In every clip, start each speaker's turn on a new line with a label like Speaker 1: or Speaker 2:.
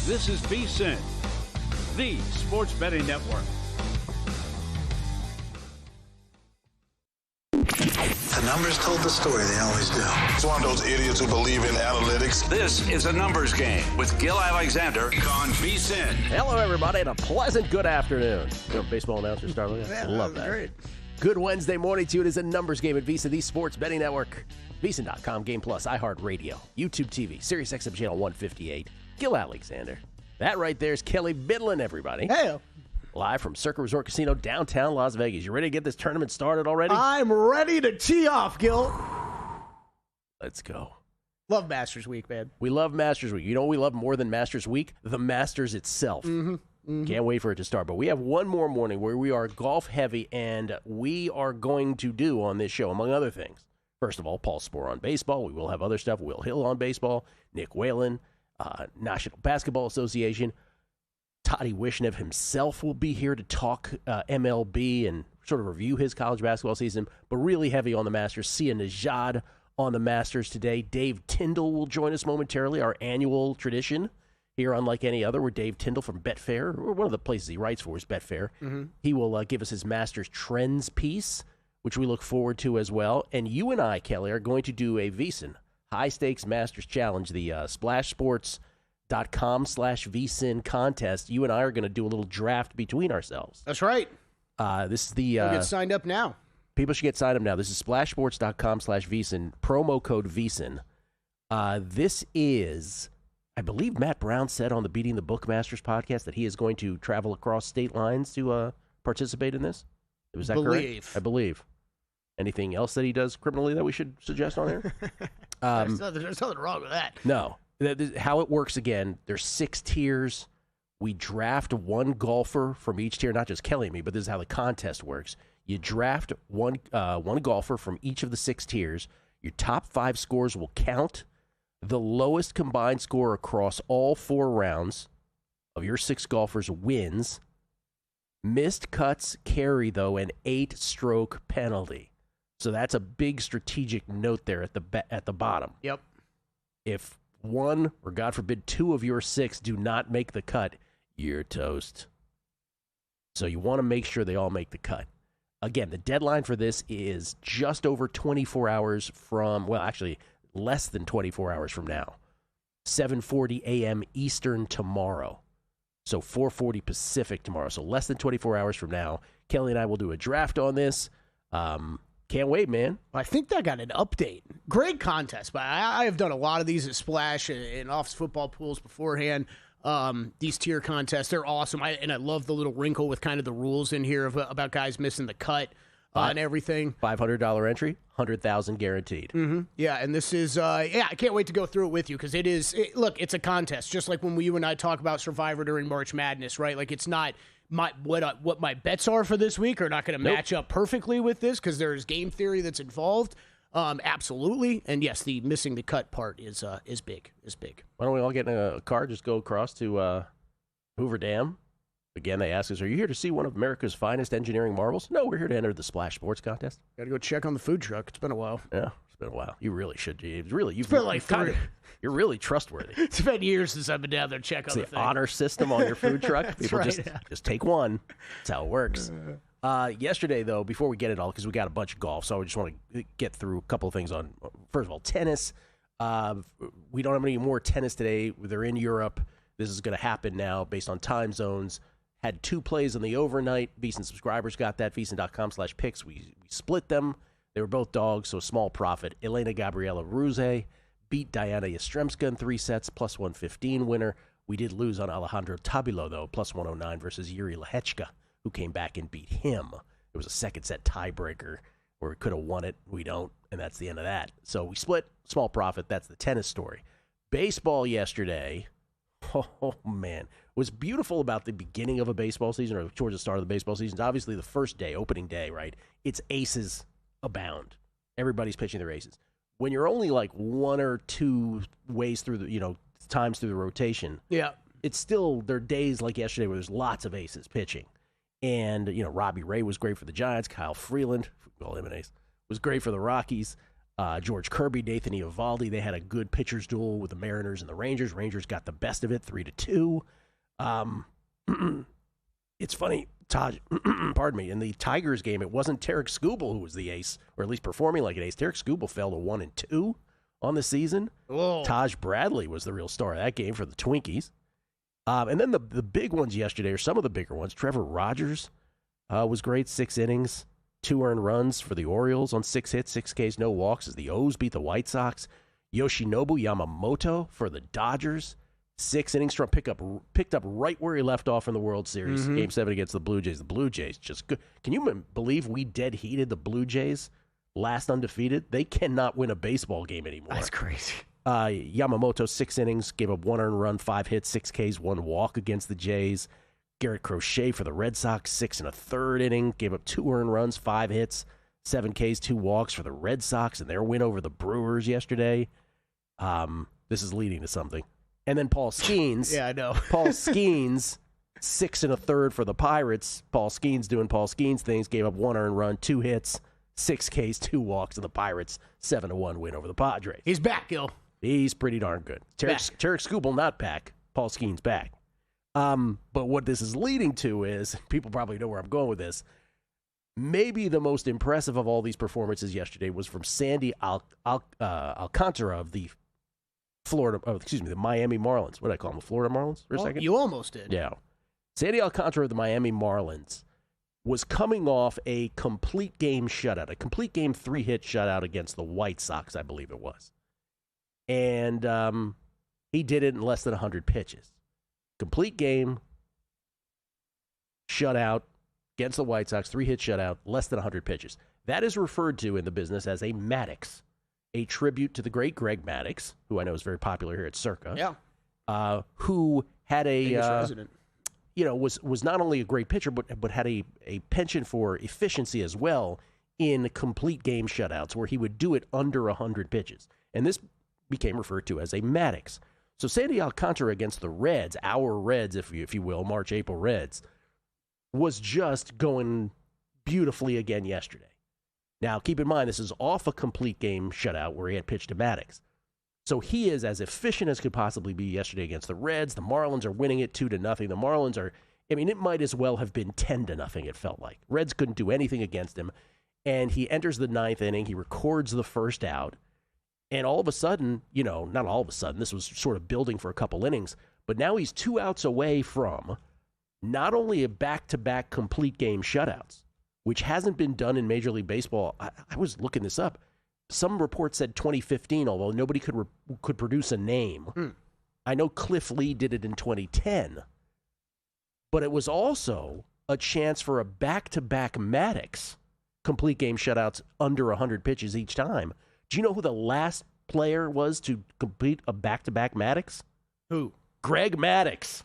Speaker 1: This is VSiN, the sports betting network.
Speaker 2: The numbers told the story, they always do.
Speaker 3: It's one of those idiots who believe in analytics.
Speaker 1: This is a numbers game with Gil Alexander on VSiN.
Speaker 4: Hello, everybody, and a pleasant good afternoon. Baseball announcer start looking.
Speaker 5: Yeah,
Speaker 4: love that.
Speaker 5: Great.
Speaker 4: Good Wednesday morning to you. It is a numbers game at VSiN, the sports betting network. VSiN.com, Game Plus, iHeartRadio, YouTube TV, Sirius XM Channel 158. Gil Alexander. That right there is Kelly Bidlin, everybody.
Speaker 5: Hey,
Speaker 4: Live from Circa Resort Casino, downtown Las Vegas. You ready to get this tournament started already?
Speaker 5: I'm ready to tee off, Gil.
Speaker 4: Let's go.
Speaker 5: Love Masters Week, man.
Speaker 4: We love Masters Week. You know what we love more than Masters Week? The Masters itself. Can't wait for it to start. But we have one more morning where we are golf heavy, and we are going to do on this show, among other things. First of all, Paul Sporer on baseball. We will have other stuff. Will Hill on baseball. Nick Whalen, National Basketball Association. Toddy Wishnev himself will be here to talk MLB and sort of review his college basketball season, but really heavy on the Masters. Sia Nejad on the Masters today. Dave Tindle will join us momentarily, our annual tradition here, unlike any other, where Dave Tindle from Betfair, or one of the places he writes for is Betfair. He will give us his Masters Trends piece, which we look forward to as well. And you and I, Kelly, are going to do a VSiN high-stakes Masters Challenge, the splashsports.com/VSiN contest. You and I are going to do a little draft between ourselves.
Speaker 5: That's right.
Speaker 4: This is the
Speaker 5: Get signed up now.
Speaker 4: people should get signed up now. This is splashsports.com/VSiN, promo code VSiN. This is, I believe Matt Brown said on the Beating the Bookmasters podcast that he is going to travel across state lines to participate in this. Was that correct? I believe. Anything else that he does criminally that we should suggest on here?
Speaker 5: There's nothing wrong with that.
Speaker 4: No. How it works, again, there's 6 tiers. We draft one golfer from each tier, not just Kelly and me, but this is how the contest works. You draft one golfer from each of the 6 tiers. Your top 5 scores will count. The lowest combined score across all 4 rounds of your 6 golfers wins. Missed cuts carry, though, an 8-stroke penalty. So that's a big strategic note there at the bottom.
Speaker 5: Yep.
Speaker 4: If 1, or God forbid 2 of your 6 do not make the cut, you're toast. So you want to make sure they all make the cut. Again, the deadline for this is just over 24 hours from, well, actually less than 24 hours from now. 7:40 a.m. Eastern tomorrow. So 4:40 Pacific tomorrow. So less than 24 hours from now. Kelly and I will do a draft on this. Can't wait, man.
Speaker 5: I think that got an update. Great contest, but I have done a lot of these at Splash and office football pools beforehand. These tier contests, they're awesome. I love the little wrinkle with kind of the rules in here about guys missing the cut and everything.
Speaker 4: $500 entry, $100,000 guaranteed.
Speaker 5: Yeah, and this is, I can't wait to go through it with you because look, it's a contest. Just like when you and I talk about Survivor during March Madness, right? Like it's not what my bets are for this week are not going to match up perfectly with this because there's game theory that's involved. Absolutely. And yes, the missing the cut part is big.
Speaker 4: Why don't we all get in a car, just go across to Hoover Dam? Again, they ask us, are you here to see one of America's finest engineering marvels? No, we're here to enter the Splash Sports Contest.
Speaker 5: Got to go check on the food truck. It's been a while.
Speaker 4: Yeah, it's been a while. You really should, James. Really,
Speaker 5: it's been like 3.
Speaker 4: You're really trustworthy.
Speaker 5: It's been years since I've been down there to check on the thing.
Speaker 4: Honor system on your food truck. People
Speaker 5: right,
Speaker 4: just take one. That's how it works. Yesterday, though, before we get it all, because we got a bunch of golf, so I just want to get through a couple of things on, first of all, tennis. We don't have any more tennis today. They're in Europe. This is going to happen now based on time zones. Had 2 plays on the overnight. VSiN subscribers got that. VSiN.com/picks. We split them. They were both dogs, so small profit. Elena Gabriela Ruse beat Diana Yastremska in 3 sets, plus 115 winner. We did lose on Alejandro Tabilo, though, plus 109 versus Yuri Lehechka, who came back and beat him. It was a second set tiebreaker where we could have won it. We don't, and that's the end of that. So we split, small profit. That's the tennis story. Baseball yesterday. Oh, man. What's beautiful about the beginning of a baseball season, or towards the start of the baseball season, is obviously the first day, opening day, right? It's aces abound. Everybody's pitching their aces. When you're only like 1 or 2 ways through the, times through the rotation, it's still, there are days like yesterday where there's lots of aces pitching. And, Robbie Ray was great for the Giants. Kyle Freeland, call him an ace, was great for the Rockies. George Kirby, Nathan Eovaldi, they had a good pitcher's duel with the Mariners and the Rangers. Rangers got the best of it, 3-2. It's funny, Taj, pardon me, in the Tigers game, it wasn't Tarek Skubal who was the ace, or at least performing like an ace. Tarek Skubal fell to 1-2 on the season.
Speaker 5: Whoa.
Speaker 4: Taj Bradley was the real star of that game for the Twinkies. And then the big ones yesterday, or some of the bigger ones, Trevor Rogers was great, 6 innings, 2 earned runs for the Orioles on 6 hits, 6 Ks, no walks as the O's beat the White Sox. Yoshinobu Yamamoto for the Dodgers, 6 innings, picked up right where he left off in the World Series, Game 7 against the Blue Jays. The Blue Jays just good. Can you believe we dead heated the Blue Jays, last undefeated? They cannot win a baseball game anymore.
Speaker 5: That's crazy.
Speaker 4: Yamamoto, 6 innings, gave up 1 earned run, 5 hits, 6 Ks, 1 walk against the Jays. Garrett Crochet for the Red Sox, 6 1/3 inning, gave up 2 earned runs, 5 hits, 7 Ks, 2 walks for the Red Sox in their win over the Brewers yesterday. This is leading to something. And then Paul Skeens.
Speaker 5: Yeah, I know.
Speaker 4: Paul Skeens, 6 1/3 for the Pirates. Paul Skeens doing Paul Skeens things, gave up 1 earned run, 2 hits, 6 Ks, 2 walks to the Pirates, 7-1 win over the Padres.
Speaker 5: He's back, Gil.
Speaker 4: He's pretty darn good. Tarek Skubal not back. Paul Skeens back. But what this is leading to is, people probably know where I'm going with this, maybe the most impressive of all these performances yesterday was from Sandy Alcantara of the the Miami Marlins. What did I call him? The Florida Marlins for a second?
Speaker 5: You almost did.
Speaker 4: Yeah. Sandy Alcantara of the Miami Marlins was coming off a complete game shutout, a complete game 3-hit shutout against the White Sox, I believe it was. And he did it in less than 100 pitches. Complete game, shutout against the White Sox, 3-hit shutout, less than 100 pitches. That is referred to in the business as a Maddox, a tribute to the great Greg Maddox, who I know is very popular here at Circa.
Speaker 5: Yeah.
Speaker 4: Who had
Speaker 5: resident.
Speaker 4: Was not only a great pitcher, but had a penchant for efficiency as well in complete game shutouts, where he would do it under 100 pitches. And this became referred to as a Maddox. So Sandy Alcantara against the Reds, our Reds, if you will, March, April Reds, was just going beautifully again yesterday. Now, keep in mind, this is off a complete game shutout where he had pitched to Maddox. So he is as efficient as could possibly be yesterday against the Reds. The Marlins are winning it 2-0. The Marlins are, it might as well have been 10-0, it felt like. Reds couldn't do anything against him. And he enters the 9th inning. He records the first out. And all of a sudden, not all of a sudden, this was sort of building for a couple innings, but now he's 2 outs away from not only a back-to-back complete game shutouts, which hasn't been done in Major League Baseball. I was looking this up. Some reports said 2015, although nobody could produce a name. I know Cliff Lee did it in 2010, but it was also a chance for a back-to-back Maddox complete game shutouts under 100 pitches each time. Do you know who the last player was to complete a back-to-back Maddox?
Speaker 5: Who?
Speaker 4: Greg Maddox.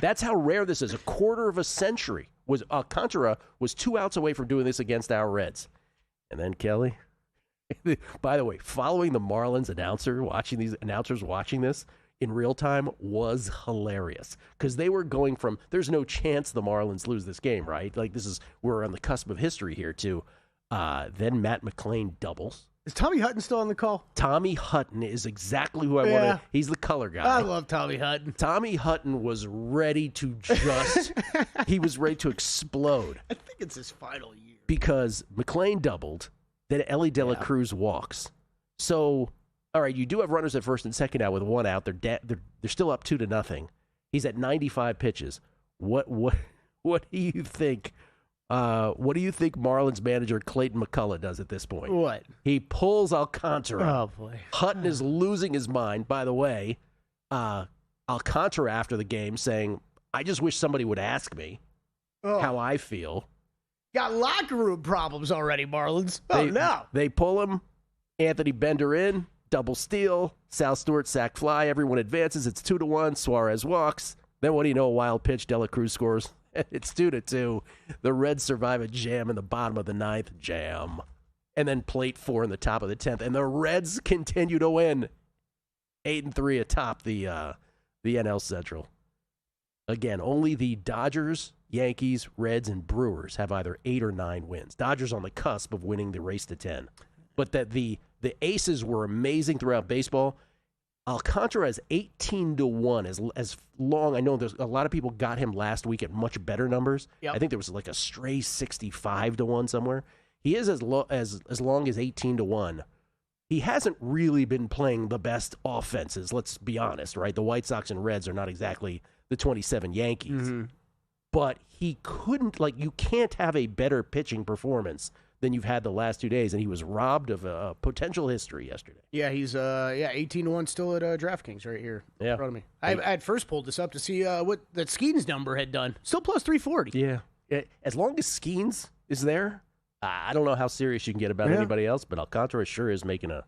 Speaker 4: That's how rare this is. A quarter of a century. Alcantara was 2 outs away from doing this against our Reds. And then Kelly, by the way, following the Marlins announcers watching this in real time was hilarious, because they were going from, there's no chance the Marlins lose this game, right? Like, we're on the cusp of history here, too. Then Matt McClain doubles.
Speaker 5: Is Tommy Hutton still on the call?
Speaker 4: Tommy Hutton is exactly who I want to. He's the color guy.
Speaker 5: I love Tommy Hutton.
Speaker 4: Tommy Hutton was ready to he was ready to explode.
Speaker 5: I think it's his final year.
Speaker 4: Because McClain doubled, then Ellie De La Cruz walks. So, all right, you do have runners at first and second out with 1 out. They're still up 2-0. He's at 95 pitches. What do you think? What do you think Marlins manager Clayton McCullough does at this point?
Speaker 5: What?
Speaker 4: He pulls Alcantara.
Speaker 5: Oh, boy.
Speaker 4: Hutton is losing his mind. By the way, Alcantara after the game saying, I just wish somebody would ask me how I feel.
Speaker 5: Got locker room problems already, Marlins. No.
Speaker 4: They pull him. Anthony Bender in. Double steal. Sal Stewart sack fly. Everyone advances. It's 2-1. Suarez walks. Then what do you know? A wild pitch. De La Cruz scores. It's 2-2. The Reds survive a jam in the bottom of the 9th. Jam. And then plate 4 in the top of the 10th. And the Reds continue to win. 8-3 atop the NL Central. Again, only the Dodgers, Yankees, Reds, and Brewers have either 8 or 9 wins. Dodgers on the cusp of winning the race to 10. but that the aces were amazing throughout baseball. Alcantara is 18-1. As long, I know there's a lot of people got him last week at much better numbers.
Speaker 5: Yep.
Speaker 4: I think there was like a stray 65-1 somewhere. He is as long as 18-1. He hasn't really been playing the best offenses, let's be honest, right? The White Sox and Reds are not exactly the 27 Yankees. Mm-hmm. But he couldn't, you can't have a better pitching performance than you've had the last 2 days, and he was robbed of a potential history yesterday.
Speaker 5: Yeah, he's 18-1 still at DraftKings right here in front of me. I had first pulled this up to see what that Skeens number had done. Still plus 340.
Speaker 4: Yeah. As long as Skeens is there, I don't know how serious you can get about anybody else, but Alcantara sure is making a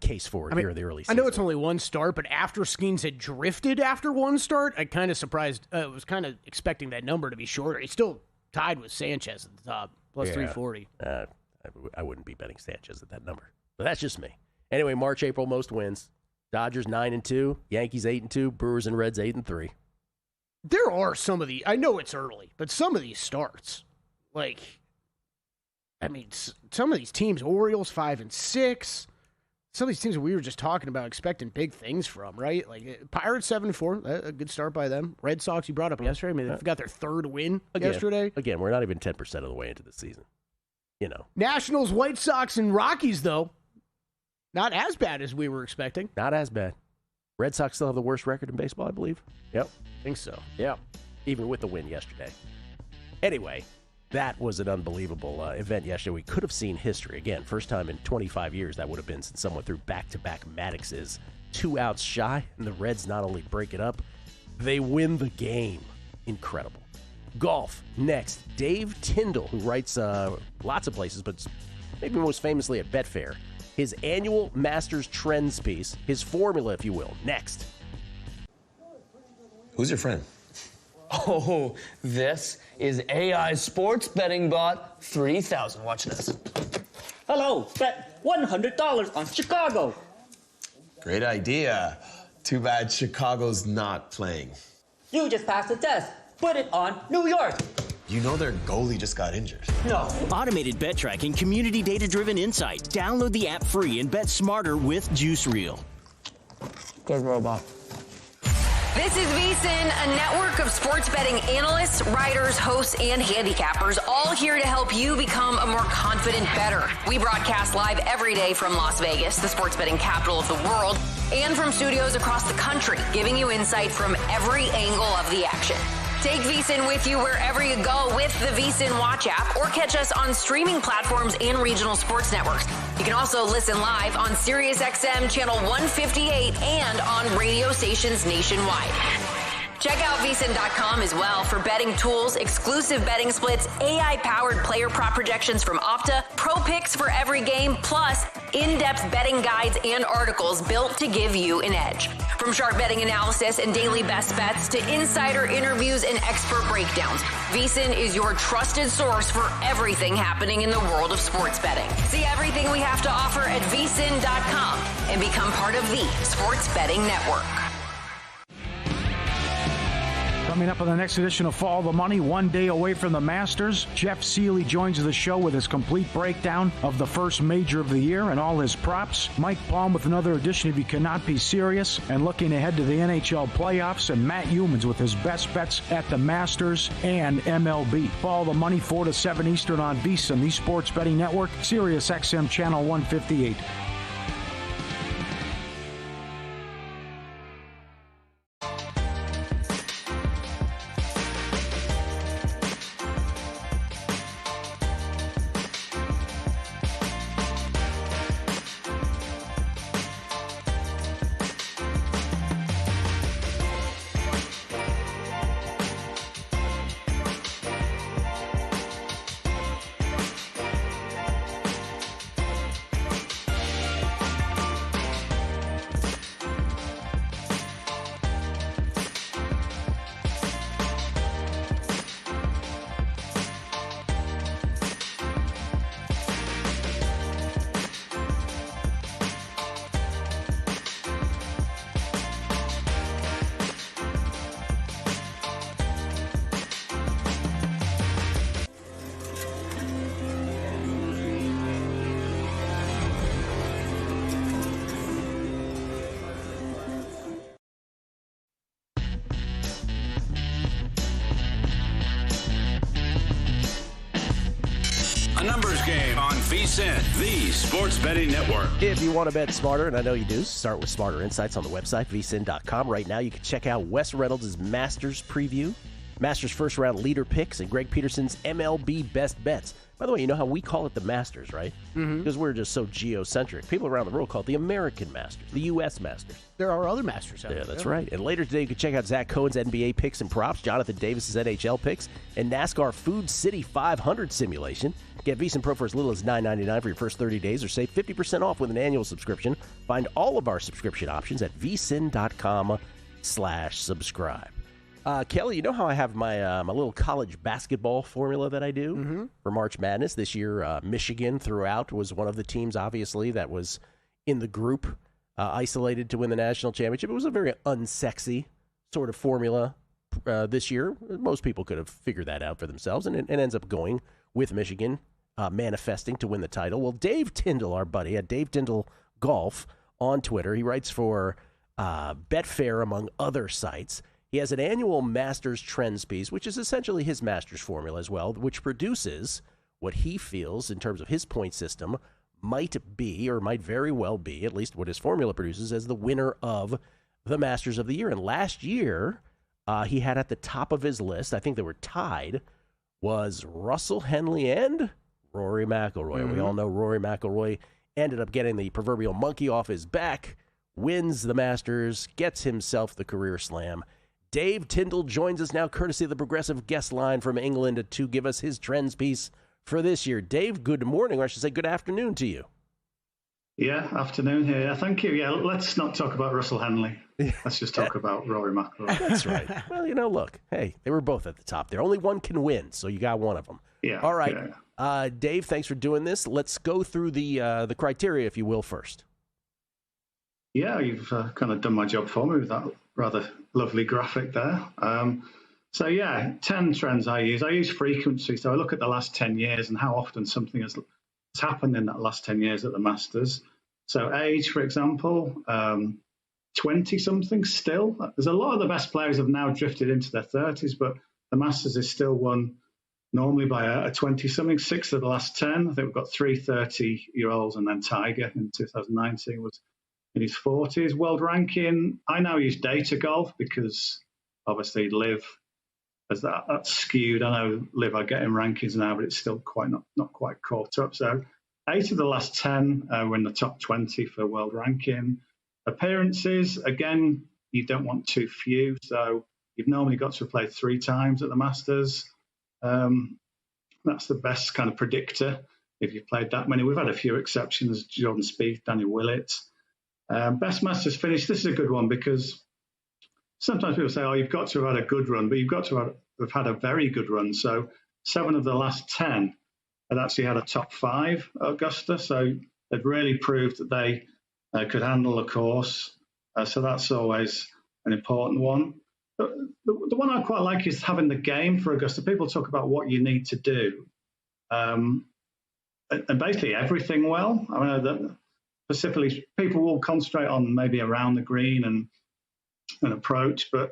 Speaker 4: case for it here in the early season.
Speaker 5: I know it's only one start, but after Skeens had drifted after one start, I kind of surprised. Was kind of expecting that number to be shorter. He's still tied with Sanchez at the top, plus 340.
Speaker 4: I wouldn't be betting Sanchez at that number, but that's just me. Anyway, March, April, most wins. Dodgers 9-2, Yankees 8-2, Brewers and Reds 8-3.
Speaker 5: There are some of the. I know it's early, but some of these starts, some of these teams, Orioles 5-6. Some of these teams that we were just talking about expecting big things from, right? Pirates 7-4, a good start by them. Red Sox, you brought up yesterday. I mean, they got their third win yesterday.
Speaker 4: Again, we're not even 10% of the way into the season.
Speaker 5: Nationals, White Sox, and Rockies, though, not as bad as we were expecting.
Speaker 4: Not as bad. Red Sox still have the worst record in baseball, I believe. Yep.
Speaker 5: I think so.
Speaker 4: Yeah. Even with the win yesterday. Anyway, that was an unbelievable event yesterday. We could have seen history. Again, first time in 25 years that would have been since someone threw back-to-back Maddoxes 2 outs shy, and the Reds not only break it up, they win the game. Incredible. Golf, next. Dave Tindle, who writes lots of places, but maybe most famously at Betfair. His annual Masters Trends piece, his formula, if you will. Next.
Speaker 6: Who's your friend?
Speaker 7: Oh, this is AI Sports Betting Bot 3000. Watch this.
Speaker 8: Hello, bet $100 on Chicago.
Speaker 6: Great idea. Too bad Chicago's not playing.
Speaker 8: You just passed the test. Put it on New York.
Speaker 6: You know their goalie just got injured.
Speaker 8: No.
Speaker 9: Automated bet tracking, community data-driven insight. Download the app free and bet smarter with Juice Reel.
Speaker 7: Good robot.
Speaker 10: This is VSiN, a network of sports betting analysts, writers, hosts, and handicappers, all here to help you become a more confident bettor. We broadcast live every day from Las Vegas, the sports betting capital of the world, and from studios across the country, giving you insight from every angle of the action. Take VSiN with you wherever you go with the VSiN Watch app, or catch us on streaming platforms and regional sports networks. You can also listen live on SiriusXM Channel 158 and on radio stations nationwide. Check out VSiN.com as well for betting tools, exclusive betting splits, AI-powered player prop projections from Opta, pro picks for every game, plus in-depth betting guides and articles built to give you an edge. From sharp betting analysis and daily best bets to insider interviews and expert breakdowns, VSiN is your trusted source for everything happening in the world of sports betting. See everything we have to offer at VSiN.com and become part of the Sports Betting Network.
Speaker 11: Coming up on the next edition of Follow the Money, 1 day away from the Masters, Jeff Seeley joins the show with his complete breakdown of the first major of the year and all his props. Mike Palm with another edition of You Cannot Be Serious and looking ahead to the NHL playoffs, and Matt Humans with his best bets at the Masters and MLB. Follow the Money 4 to 7 Eastern on VSiN, the Sports Betting Network, SiriusXM Channel 158.
Speaker 1: VSiN, the Sports Betting Network.
Speaker 4: If you want to bet smarter, and I know you do, start with Smarter Insights on the website, vsin.com. Right now, you can check out Wes Reynolds' Masters preview, Masters first round leader picks, and Greg Peterson's MLB best bets. By the way, you know how we call it the Masters, right? Because we're just so geocentric. People around the world call it the American Masters, the U.S. Masters.
Speaker 5: There are other Masters out there.
Speaker 4: Yeah, that's right. And later today, you can check out Zach Cohen's NBA picks and props, Jonathan Davis's NHL picks, and NASCAR Food City 500 simulation. Get VSiN Pro for as little as $9.99 for your first 30 days, or save 50% off with an annual subscription. Find all of our subscription options at vsin.com/subscribe. Kelly, you know how I have my my little college basketball formula that I do for March Madness this year? Michigan throughout was one of the teams, obviously, that was in the group isolated to win the national championship. It was a very unsexy sort of formula this year. Most people could have figured that out for themselves, and it ends up going with Michigan manifesting to win the title. Well, Dave Tindle, our buddy at Dave Tindle Golf on Twitter, he writes for Betfair, among other sites. He has an annual Masters Trends piece, which is essentially his Masters formula as well, which produces what he feels in terms of his point system might be, or might very well be, at least what his formula produces, as the winner of the Masters of the year. And last year, he had at the top of his list, I think they were tied, was Russell Henley and Rory McIlroy. We all know Rory McIlroy ended up getting the proverbial monkey off his back, wins the Masters, gets himself the career slam. Dave Tindle joins us now, courtesy of the Progressive guest line from England, to give us his trends piece for this year. Dave, good morning, or I should say good afternoon to you.
Speaker 12: Yeah, afternoon here. Yeah, thank you. Yeah, let's not talk about Russell Henley. Let's just talk about Rory McIlroy.
Speaker 4: That's right. Well, you know, look, hey, they were both at the top there. Only one can win, so you got one of them.
Speaker 12: Yeah.
Speaker 4: All right.
Speaker 12: Yeah.
Speaker 4: Dave, thanks for doing this. Let's go through the criteria, if you will, first.
Speaker 12: Yeah, you've kind of done my job for me with that rather lovely graphic there. So, yeah, 10 trends I use. I use frequency. So I look at the last 10 years and how often something has happened in that last 10 years at the Masters. So age, for example, 20-something still. There's a lot of the best players have now drifted into their 30s, but the Masters is still won normally by a 20-something. 6 of the last 10. I think we've got 3 30-year-olds, and then Tiger in 2019 was in his 40s. World ranking, I now use data golf because obviously Liv, as that's skewed. I know Liv are getting rankings now, but it's still quite not quite caught up. So 8 of the last 10 were in the top 20 for world ranking. Appearances, again, you don't want too few. So you've normally got to have played 3 times at the Masters. That's the best kind of predictor if you've played that many. We've had a few exceptions, Jordan Spieth, Daniel Willett. Best Masters finish, this is a good one because sometimes people say, oh, you've got to have had a good run, but you've got to have had a very good run. So 7 of the last 10 had actually had a top 5 at Augusta. So they'd really proved that they could handle the course. So that's always an important one. The one I quite like is having the game for Augusta. People talk about what you need to do. And basically everything well. I mean, specifically, people will concentrate on maybe around the green and an approach, but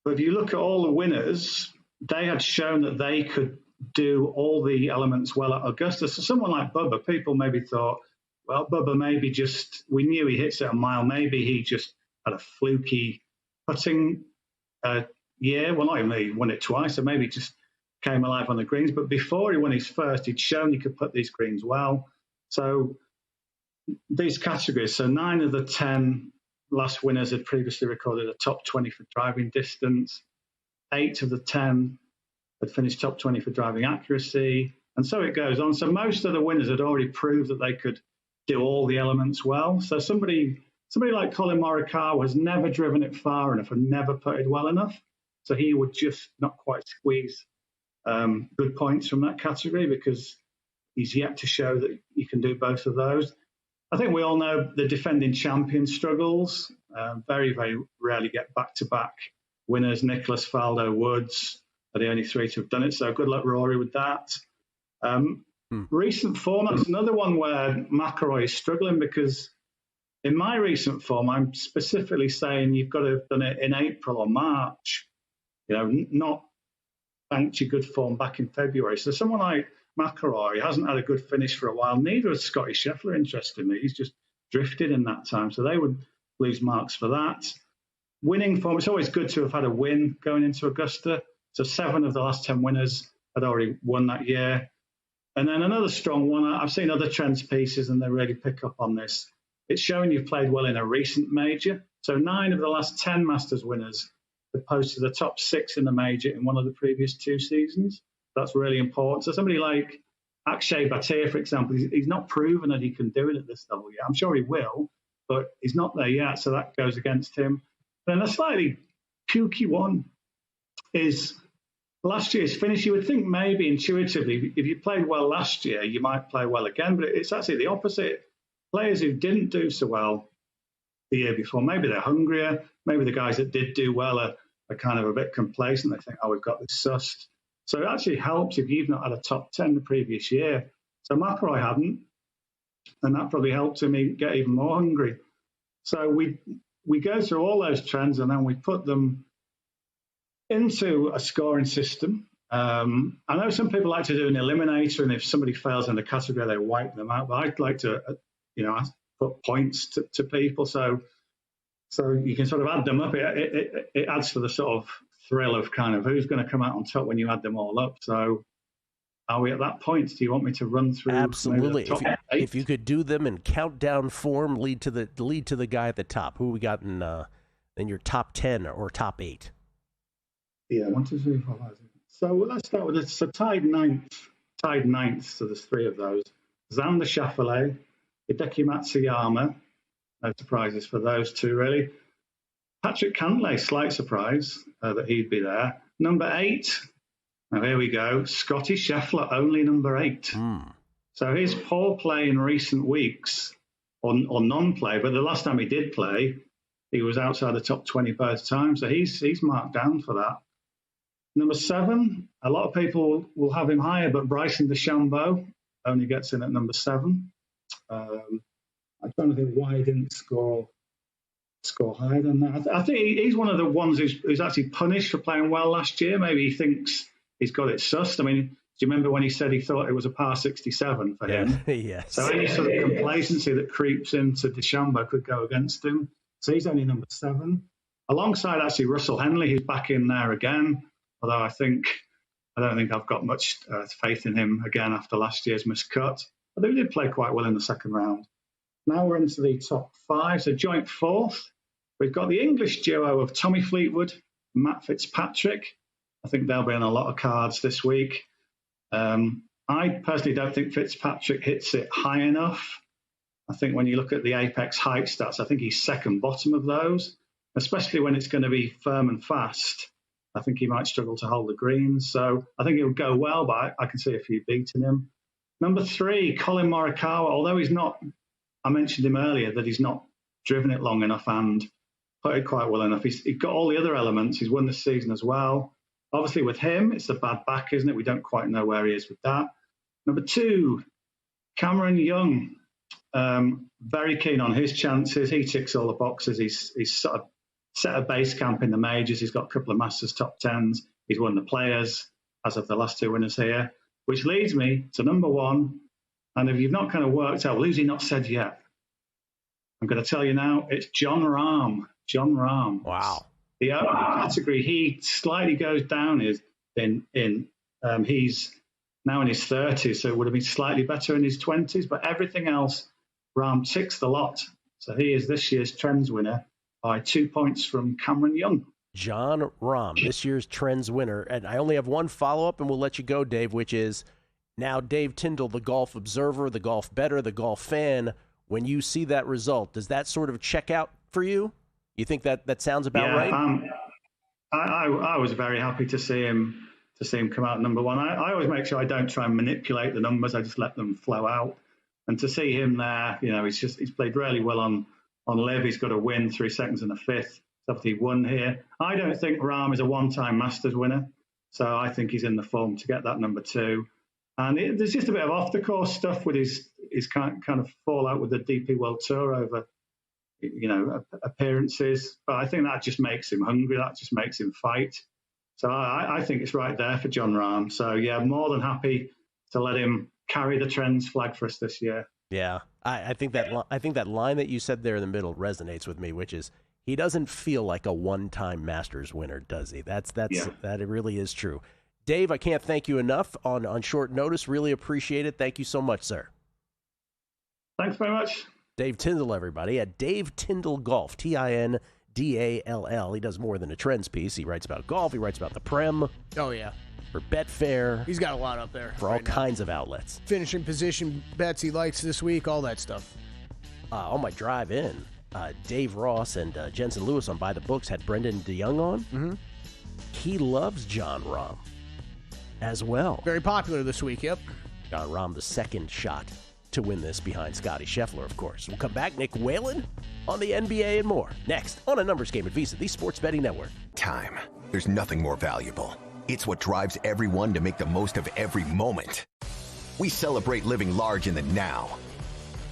Speaker 12: if you look at all the winners, they had shown that they could do all the elements well at Augusta. So someone like Bubba, people maybe thought, well, Bubba maybe we knew he hits it a mile, maybe he just had a fluky putting year. Well, not even he won it twice, so maybe just came alive on the greens. But before he won his first, he'd shown he could put these greens well. So these categories, so 9 of the 10 last winners had previously recorded a top 20 for driving distance. 8 of the 10 had finished top 20 for driving accuracy. And so it goes on. So most of the winners had already proved that they could do all the elements well. So somebody like Colin Morikawa has never driven it far enough and never putted well enough. So he would just not quite squeeze good points from that category because he's yet to show that you can do both of those. I think we all know the defending champion struggles. Very, very rarely get back-to-back winners. Nicholas, Faldo, Woods are the only 3 to have done it. So good luck, Rory, with that. Recent form, that's another one where McIlroy is struggling because in my recent form, I'm specifically saying you've got to have done it in April or March, not banked your good form back in February. So someone like McIlroy. He hasn't had a good finish for a while. Neither has Scotty Scheffler, interestingly. He's just drifted in that time. So they would lose marks for that. Winning form, it's always good to have had a win going into Augusta. So 7 of the last 10 winners had already won that year. And then another strong one, I've seen other trends pieces and they really pick up on this. It's showing you've played well in a recent major. So 9 of the last 10 Masters winners have posted the top 6 in the major in one of the previous 2 seasons. That's really important. So somebody like Akshay Bhatia, for example, he's not proven that he can do it at this level yet. I'm sure he will, but he's not there yet, so that goes against him. Then a slightly kooky one is last year's finish. You would think maybe intuitively, if you played well last year, you might play well again, but it's actually the opposite. Players who didn't do so well the year before, maybe they're hungrier, maybe the guys that did do well are kind of a bit complacent. They think, oh, we've got this sussed. So it actually helps if you've not had a top 10 the previous year. So McIlroy hadn't, and that probably helped him get even more hungry. So we go through all those trends and then we put them into a scoring system. I know some people like to do an eliminator, and if somebody fails in the category, they wipe them out. But I'd like to, put points to people, so you can sort of add them up. It adds to the sort of thrill of kind of who's going to come out on top when you add them all up. So, are we at that point? Do you want me to run through?
Speaker 4: Absolutely. If you could do them in countdown form, lead to the guy at the top. Who we got in your top 10 or top 8?
Speaker 12: Yeah, 1, 2, 3, 4, 5, 6. So let's start with this. So tied ninth. So there's 3 of those. Xander Schauffele, Hideki Matsuyama. No surprises for those 2, really. Patrick Cantlay, slight surprise that he'd be there. Number 8. Now here we go. Scotty Scheffler, only number 8. So his poor play in recent weeks, or non-play, but the last time he did play, he was outside the top 20 both times. So he's marked down for that. Number 7, a lot of people will have him higher, but Bryson DeChambeau only gets in at number 7. I'm trying to think why he didn't score higher than that. I think he's one of the ones who's actually punished for playing well last year. Maybe he thinks he's got it sussed. I mean, do you remember when he said he thought it was a par 67 for him?
Speaker 4: Yes.
Speaker 12: So any sort of complacency that creeps into DeChambeau could go against him. So he's only number 7. Alongside actually Russell Henley, who's back in there again. Although I don't think I've got much faith in him again after last year's miscut. But he did play quite well in the second round. Now we're into the top 5. So joint 4th, we've got the English duo of Tommy Fleetwood, Matt Fitzpatrick. I think they'll be on a lot of cards this week. I personally don't think Fitzpatrick hits it high enough. I think when you look at the Apex height stats, I think he's second bottom of those, especially when it's going to be firm and fast. I think he might struggle to hold the greens. So I think he'll go well, but I can see a few beating him. Number 3, Colin Morikawa, although he's not, I mentioned him earlier that he's not driven it long enough and putted quite well enough. He's got all the other elements. He's won this season as well. Obviously with him, it's a bad back, isn't it? We don't quite know where he is with that. Number 2, Cameron Young. Very keen on his chances. He ticks all the boxes. He's sort of set a base camp in the majors. He's got a couple of Masters top 10s. He's won the Players as of the last 2 winners here, which leads me to number 1. And if you've not kind of worked out, well, who's he not said yet? I'm going to tell you now, it's Jon Rahm. Jon Rahm.
Speaker 4: Wow.
Speaker 12: The category he slightly goes down is he's now in his 30s, so it would have been slightly better in his 20s, but everything else, Rahm ticks the lot. So he is this year's Trends winner by 2 points from Cameron Young.
Speaker 4: Jon Rahm, this year's Trends winner. And I only have one follow-up, and we'll let you go, Dave, which is now Dave Tindle, the golf observer, the golf bettor, the golf fan. When you see that result, does that sort of check out for you? You think that sounds about right?
Speaker 12: I was very happy to see him come out number 1. I always make sure I don't try and manipulate the numbers. I just let them flow out. And to see him there, he's played really well on Live. He's got a win, 3 seconds and a fifth. He won here. I don't think Rahm is a one-time Masters winner, so I think he's in the form to get that number 2. And there's just a bit of off-the-course stuff with his kind of fallout with the DP World Tour over, appearances. But I think that just makes him hungry. That just makes him fight. So I think it's right there for Jon Rahm. So, yeah, more than happy to let him carry the trends flag for us this year.
Speaker 4: Yeah, I think that line that you said there in the middle resonates with me, which is he doesn't feel like a one-time Masters winner, does he? That it really is true. Dave, I can't thank you enough on short notice. Really appreciate it. Thank you so much, sir.
Speaker 12: Thanks very much.
Speaker 4: Dave Tindle, everybody, at Dave Tindle Golf, Tindall. He does more than a trends piece. He writes about golf. He writes about the Prem.
Speaker 5: Oh, yeah.
Speaker 4: For Betfair.
Speaker 5: He's got a lot up there.
Speaker 4: For all kinds of outlets.
Speaker 5: Finishing position bets he likes this week, all that stuff.
Speaker 4: On my drive in, Dave Ross and Jensen Lewis on By the Books had Brendan DeYoung on.
Speaker 5: Mm-hmm.
Speaker 4: He loves John Rahm as well.
Speaker 5: Very popular this week, yep.
Speaker 4: John Rahm, the second shot to win this behind Scotty Scheffler, of course. We'll come back. Nick Whalen on the NBA and more. Next on A Numbers Game at VSiN, the Sports Betting Network.
Speaker 13: Time. There's nothing more valuable. It's what drives everyone to make the most of every moment. We celebrate living large in the now.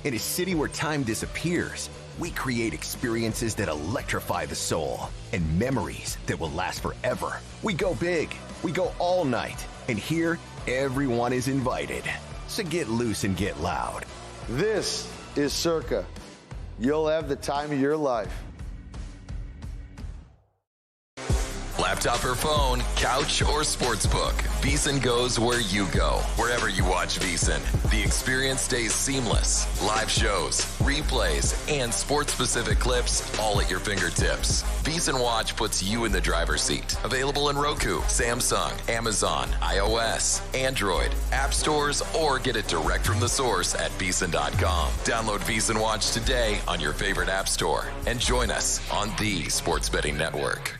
Speaker 13: In a city where time disappears, we create experiences that electrify the soul and memories that will last forever. We go big. We go all night. And here, everyone is invited. So get loose and get loud.
Speaker 14: This is Circa. You'll have the time of your life.
Speaker 15: Laptop or phone, couch or sportsbook, VSiN goes where you go. Wherever you watch VSiN, the experience stays seamless. Live shows, replays, and sports-specific clips all at your fingertips. VSiN Watch puts you in the driver's seat. Available in Roku, Samsung, Amazon, iOS, Android, app stores, or get it direct from the source at VSiN.com. Download VSiN Watch today on your favorite app store and join us on the Sports Betting Network.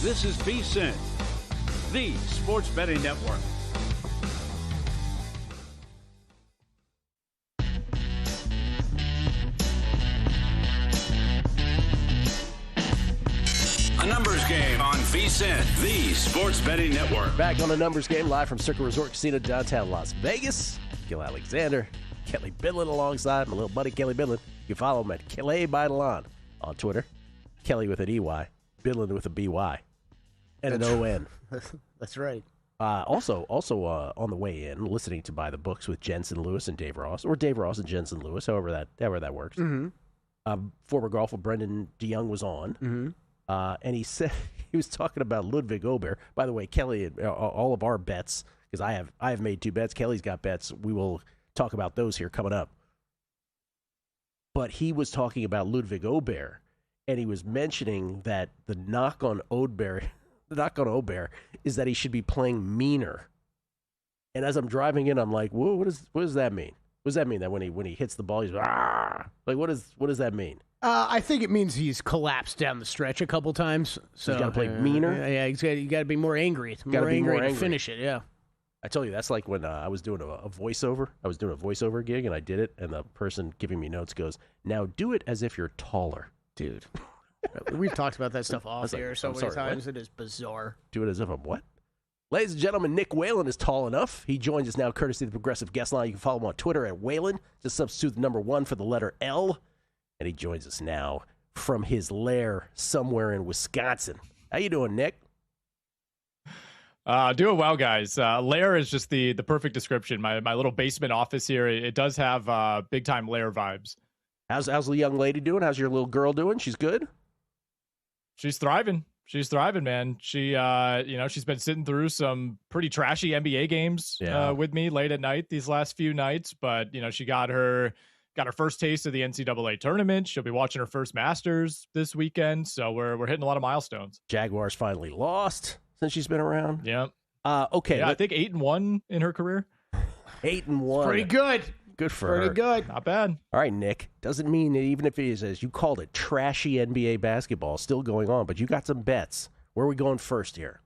Speaker 16: This is VSiN, the Sports Betting Network. VSiN, the Sports Betting Network.
Speaker 4: Back on the numbers game, live from Circa Resort Casino, downtown Las Vegas. Gil Alexander, Kelly Bidlin alongside my little buddy Kelly Bidlin. You follow him at Kelly Bidlin on Twitter. Kelly with an EY, Bidlin with a BY, and an ON.
Speaker 5: That's right.
Speaker 4: Also on the way in, listening to By the Books with Jensen Lewis and Dave Ross, or Dave Ross and Jensen Lewis, however that works.
Speaker 5: Mm-hmm.
Speaker 4: Former golfer Brendan DeYoung was on, and he said he was talking about Ludwig Ober. By the way, Kelly, and all of our bets, because I have made 2 bets. Kelly's got bets. We will talk about those here coming up. But he was talking about Ludwig Ober, and he was mentioning that the knock on Ober is that he should be playing meaner. And as I'm driving in, I'm like, whoa, what does that mean? What does that mean? That when he hits the ball, he's like, what does that mean?
Speaker 5: I think it means he's collapsed down the stretch a couple times. So
Speaker 4: he's got to play meaner.
Speaker 5: Yeah, you got to be more angry. More angry to finish it. Yeah.
Speaker 4: I told you, that's like when I was doing a voiceover. I was doing a voiceover gig, and I did it, and the person giving me notes goes, "Now do it as if you're taller,
Speaker 5: dude." We've talked about that stuff off air so many times. What? It is bizarre.
Speaker 4: Do it as if I'm what? Ladies and gentlemen, Nick Whalen is tall enough. He joins us now courtesy of the Progressive Guest Line. You can follow him on Twitter at Whalen. Just substitute the number 1 for the letter L. And he joins us now from his lair somewhere in Wisconsin. How you doing, Nick?
Speaker 17: Doing well, guys. Lair is just the perfect description. My little basement office here, it does have big-time Lair vibes.
Speaker 4: How's the young lady doing? How's your little girl doing? She's good?
Speaker 17: She's thriving. She's thriving, man. She, she's been sitting through some pretty trashy NBA games with me late at night these last few nights. But, she got her first taste of the NCAA tournament. She'll be watching her first Masters this weekend. So we're hitting a lot of milestones.
Speaker 4: Jaguars finally lost since she's been around.
Speaker 17: Yeah.
Speaker 4: Okay.
Speaker 17: Yeah, I think 8-1 in her career.
Speaker 4: 8-1.
Speaker 5: Pretty good.
Speaker 4: Good for her.
Speaker 5: Pretty good.
Speaker 17: Not bad.
Speaker 4: All right, Nick. Doesn't mean that even if it is, as you called it, trashy NBA basketball still going on, but you got some bets. Where are we going first here?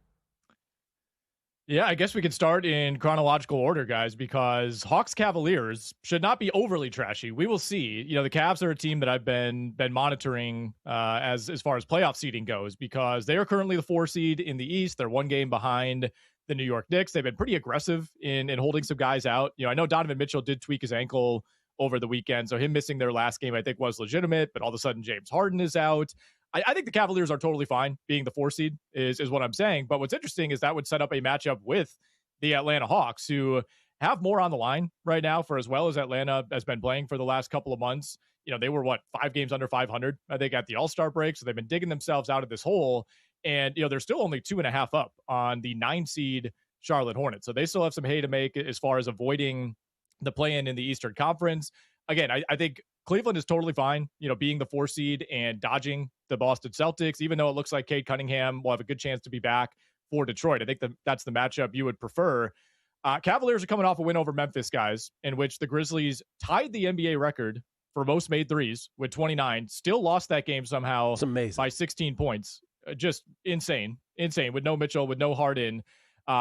Speaker 17: Yeah, I guess we could start in chronological order, guys, because Hawks Cavaliers should not be overly trashy. We will see. The Cavs are a team that I've been monitoring as far as playoff seeding goes, because they are currently the 4 seed in the East. They're 1 game behind the New York Knicks. They've been pretty aggressive in holding some guys out. I know Donovan Mitchell did tweak his ankle over the weekend, so him missing their last game I think was legitimate, but all of a sudden James Harden is out. I think the Cavaliers are totally fine being the 4 seed is what I'm saying. But what's interesting is that would set up a matchup with the Atlanta Hawks, who have more on the line right now for as well as Atlanta has been playing for the last couple of months. They were 5 games under 500, I think, at the All-Star break. So they've been digging themselves out of this hole. And, they're still only 2.5 up on the 9 seed Charlotte Hornets. So they still have some hay to make as far as avoiding the play-in in the Eastern Conference. Again, I think Cleveland is totally fine, being the 4 seed and dodging the Boston Celtics, even though it looks like Cade Cunningham will have a good chance to be back for Detroit. I think that's the matchup you would prefer. Cavaliers are coming off a win over Memphis, guys, in which the Grizzlies tied the NBA record for most made threes with 29, still lost that game somehow by 16 points. Just insane with no Mitchell, with no Harden.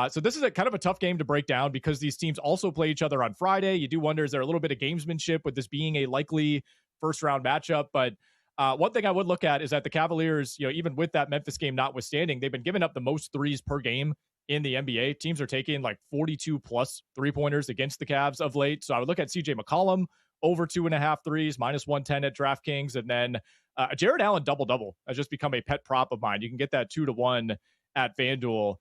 Speaker 17: So this is a kind of a tough game to break down because these teams also play each other on Friday. You do wonder, is there a little bit of gamesmanship with this being a likely first round matchup? But one thing I would look at is that the Cavaliers, even with that Memphis game notwithstanding, they've been giving up the most threes per game in the NBA. Teams are taking 42 plus 3-pointers against the Cavs of late. So I would look at CJ McCollum over 2.5 threes, -110 at DraftKings. And then Jared Allen double-double has just become a pet prop of mine. You can get that 2-1 at FanDuel.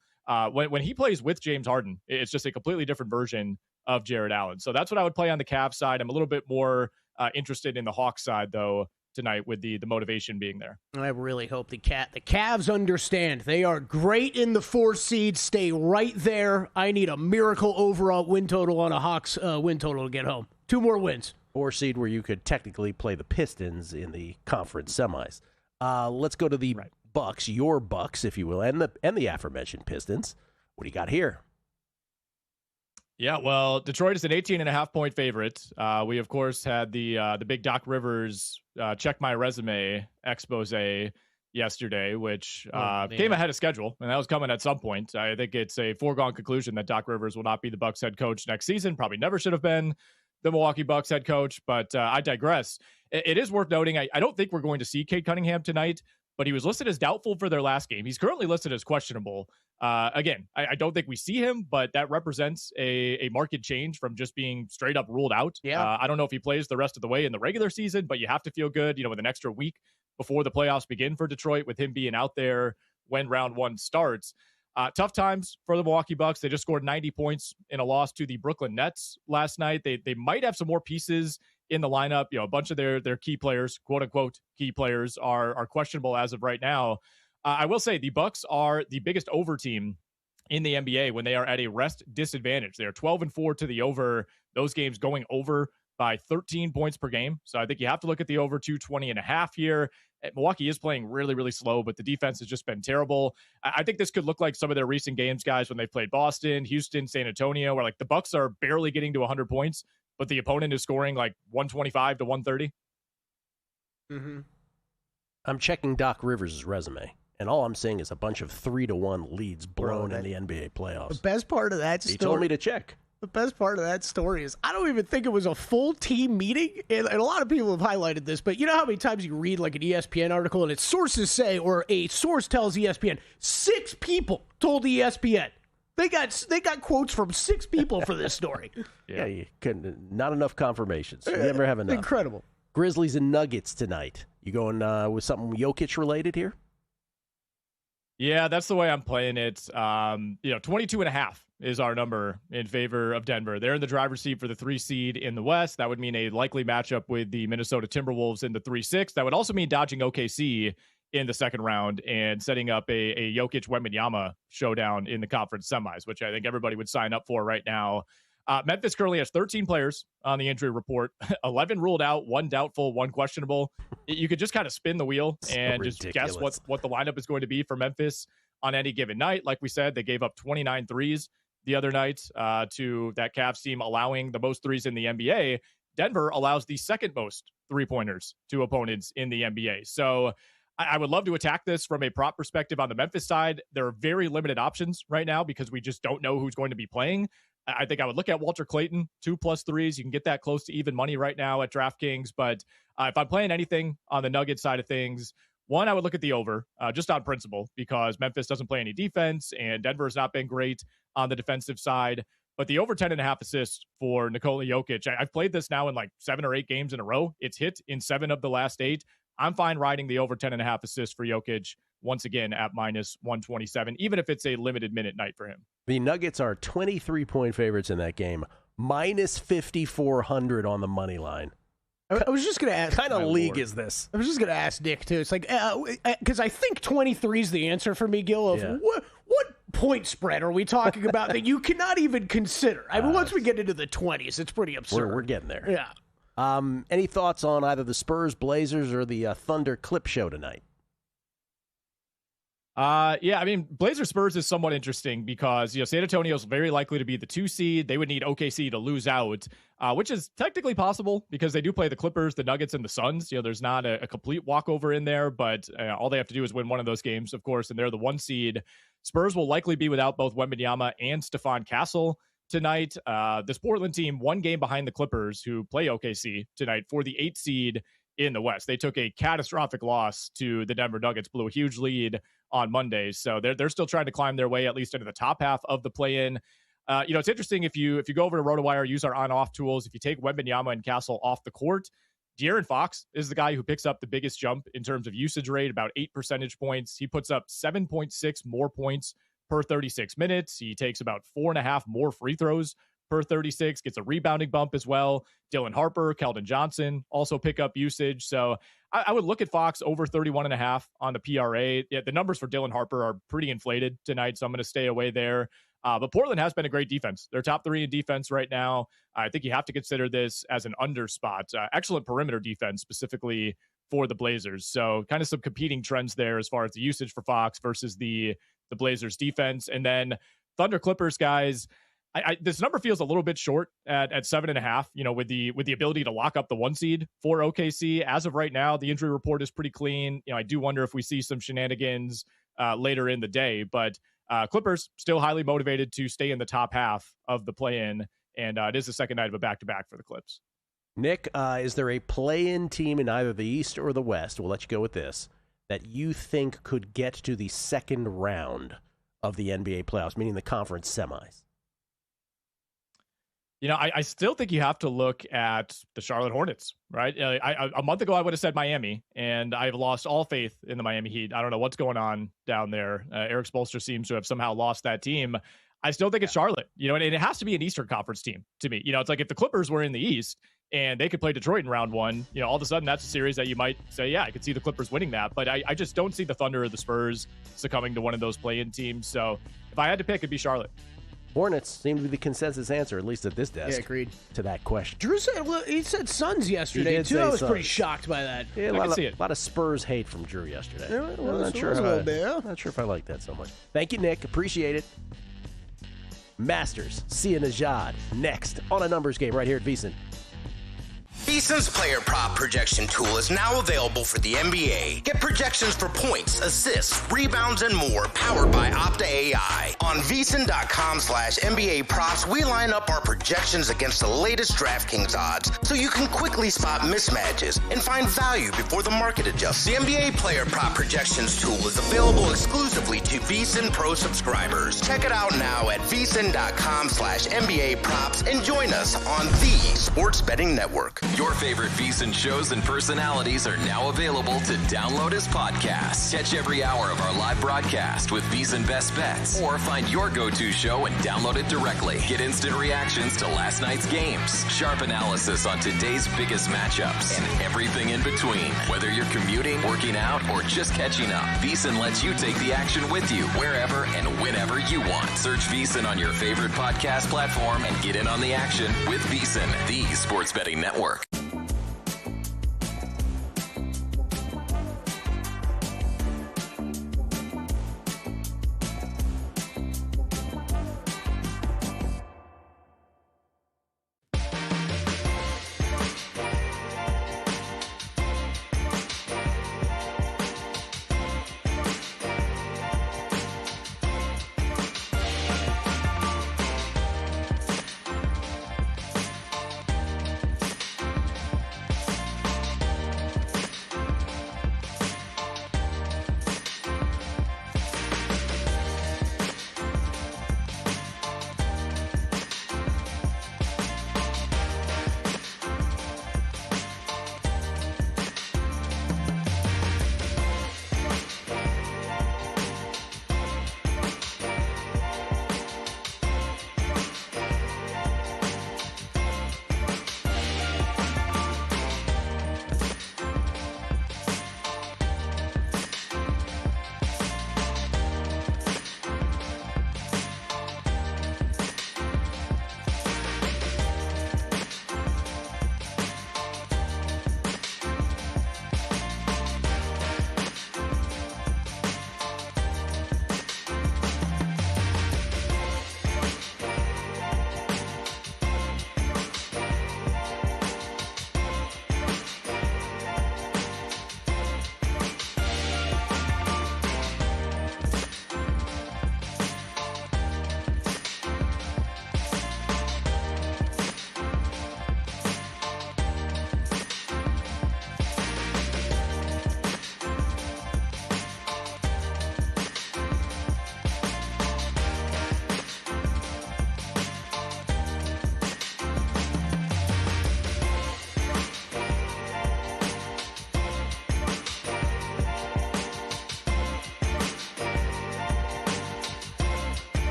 Speaker 17: When he plays with James Harden, it's just a completely different version of Jared Allen. So that's what I would play on the Cavs side. I'm a little bit more interested in the Hawks side, though, tonight with the motivation being there.
Speaker 5: I really hope the Cavs understand. They are great in the 4 seed. Stay right there. I need a miracle overall win total on a Hawks win total to get home. 2 more wins.
Speaker 4: 4 seed where you could technically play the Pistons in the conference semis. Let's go to the Bucks, your Bucks, if you will, and the aforementioned Pistons. What do you got here?
Speaker 17: Yeah, well, Detroit is an 18.5-point favorite. We, of course, had the big Doc Rivers check my resume expose yesterday, which came ahead of schedule, and that was coming at some point. I think it's a foregone conclusion that Doc Rivers will not be the Bucks head coach next season. Probably never should have been the Milwaukee Bucks head coach, but I digress. It is worth noting, I don't think we're going to see Cade Cunningham tonight, but he was listed as doubtful for their last game. He's currently listed as questionable. Again, I don't think we see him, but that represents a market change from just being straight up ruled out.
Speaker 5: Yeah.
Speaker 17: I don't know if he plays the rest of the way in the regular season, but you have to feel good, with an extra week before the playoffs begin for Detroit, with him being out there when round one starts. Tough times for the Milwaukee Bucks. They just scored 90 points in a loss to the Brooklyn Nets last night. They might have some more pieces in the lineup. A bunch of their key players, quote unquote key players, are questionable as of right now. I will say the Bucks are the biggest over team in the NBA when they are at a rest disadvantage. They are 12-4 to the over. Those games going over by 13 points per game. So I think you have to look at the over 220.5 here. Milwaukee is playing really, really slow, but the defense has just been terrible. I think this could look like some of their recent games, guys, when they played Boston, Houston, San Antonio, where like the Bucks are barely getting to 100 points, but the opponent is scoring like 125 to 130.
Speaker 5: Mm-hmm.
Speaker 4: I'm checking Doc Rivers' resume, and all I'm seeing is a bunch of 3-1 leads blown in the NBA playoffs.
Speaker 5: The best part of that story.
Speaker 4: He told me to check.
Speaker 5: The best part of that story is I don't even think it was a full team meeting. And a lot of people have highlighted this, but you know how many times you read like an ESPN article and its sources say, or a source tells ESPN, 6 people told ESPN. They got quotes from 6 people for this story.
Speaker 4: Yeah, you couldn't. Not enough confirmations. You never have enough.
Speaker 5: Incredible.
Speaker 4: Grizzlies and Nuggets tonight. You going with something Jokic related here?
Speaker 17: Yeah, that's the way I'm playing it. 22.5 is our number in favor of Denver. They're in the driver's seat for the 3 seed in the West. That would mean a likely matchup with the Minnesota Timberwolves in the 3-6. That would also mean dodging OKC in the second round and setting up a Jokic-Wembanyama showdown in the conference semis, which I think everybody would sign up for right now. Memphis currently has 13 players on the injury report, 11 ruled out, 1 doubtful, 1 questionable. You could just kind of spin the wheel and just guess what the lineup is going to be for Memphis on any given night. Like we said, they gave up 29 threes the other night to that Cavs team, allowing the most threes in the NBA. Denver allows the second most three-pointers to opponents in the NBA. So I would love to attack this from a prop perspective on the Memphis side. There are very limited options right now because we just don't know who's going to be playing. I think I would look at Walter Clayton, 2+ threes. You can get that close to even money right now at DraftKings. But if I'm playing anything on the Nuggets side of things, one, I would look at the over, just on principle, because Memphis doesn't play any defense and Denver has not been great on the defensive side. But the over 10.5 assists for Nikola Jokic, I've played this now in like 7 or 8 games in a row. It's hit in 7 of the last 8. I'm fine riding the over 10.5 assists for Jokic once again at -127, even if it's a limited minute night for him.
Speaker 4: The Nuggets are 23-point favorites in that game, -5,400 on the money line.
Speaker 5: I was just going to ask.
Speaker 4: What kind of league is this?
Speaker 5: I was just going to ask Nick, too. It's like, because I think 23 is the answer for me, Gil, of what point spread are we talking about that you cannot even consider? I mean, once we get into the 20s, it's pretty absurd.
Speaker 4: We're getting there.
Speaker 5: Yeah.
Speaker 4: Any thoughts on either the Spurs, Blazers, or the Thunder Clip show tonight?
Speaker 17: Yeah, I mean, Blazers Spurs is somewhat interesting because, San Antonio is very likely to be the 2 seed. They would need OKC to lose out, which is technically possible because they do play the Clippers, the Nuggets, and the Suns. There's not a complete walkover in there, but all they have to do is win one of those games, of course, and they're the 1 seed. Spurs will likely be without both Wembanyama and Stephon Castle tonight. This Portland team, 1 game behind the Clippers, who play OKC tonight for the 8 seed in the West. They took a catastrophic loss to the Denver Nuggets, blew a huge lead on Monday. So they're still trying to climb their way at least into the top half of the play-in. It's interesting if you go over to RotoWire, use our on-off tools. If you take Wembanyama and Castle off the court, De'Aaron Fox is the guy who picks up the biggest jump in terms of usage rate, about 8 percentage points. He puts up 7.6 more points per 36 minutes. He takes about 4.5 more free throws per 36, gets a rebounding bump as well. Dylan Harper, Keldon Johnson also pick up usage. So I would look at Fox over 31.5 on the PRA. Yeah, the numbers for Dylan Harper are pretty inflated tonight, so I'm going to stay away there. But Portland has been a great defense. They're top 3 in defense right now. I think you have to consider this as an under spot. Excellent perimeter defense, specifically for the Blazers. So kind of some competing trends there as far as the usage for Fox versus the Blazers defense. And then Thunder Clippers, guys, this number feels a little bit short at 7.5, with the ability to lock up the 1 seed for OKC. As of right now, the injury report is pretty clean. I do wonder if we see some shenanigans later in the day, but Clippers still highly motivated to stay in the top half of the play-in, and it is the second night of a back-to-back for the Clips.
Speaker 4: Nick, is there a play-in team in either the East or the West? We'll let you go with this. that you think could get to the second round of the NBA playoffs, meaning the conference semis?
Speaker 17: I still think you have to look at the Charlotte Hornets, right? A month ago, I would have said Miami, and I've lost all faith in the Miami Heat. I don't know what's going on down there. Eric Spoelstra seems to have somehow lost that team. I still think it's Charlotte, and it has to be an Eastern Conference team to me. It's like if the Clippers were in the East and they could play Detroit in round one, all of a sudden that's a series that you might say, yeah, I could see the Clippers winning that. But I just don't see the Thunder or the Spurs succumbing to one of those play-in teams. So if I had to pick, it'd be Charlotte.
Speaker 4: Hornets seem to be the consensus answer, at least at this desk.
Speaker 5: Yeah, agreed.
Speaker 4: To that question.
Speaker 5: Drew said he said Suns yesterday, too. I was pretty shocked by that.
Speaker 4: Yeah, a lot of Spurs hate from Drew yesterday. Yeah, I'm not sure if I like that so much. Thank you, Nick. Appreciate it. Masters, Sia Nejad, next on A Numbers Game right here at VSiN.
Speaker 18: VSiN's player prop projection tool is now available for the NBA. Get projections for points, assists, rebounds, and more powered by Opta AI. On VSiN.com/NBA props, we line up our projections against the latest DraftKings odds so you can quickly spot mismatches and find value before the market adjusts. The NBA player prop projections tool is available exclusively to VSiN Pro subscribers. Check it out now at VSiN.com/NBA props and join us on the Sports Betting Network.
Speaker 15: Your favorite VSiN shows and personalities are now available to download as podcasts. Catch every hour of our live broadcast with VSiN Best Bets, or find your go-to show and download it directly. Get instant reactions to last night's games, sharp analysis on today's biggest matchups, and everything in between. Whether you're commuting, working out, or just catching up, VSiN lets you take the action with you wherever and whenever you want. Search VSiN on your favorite podcast platform and get in on the action with VSiN, the Sports Betting Network.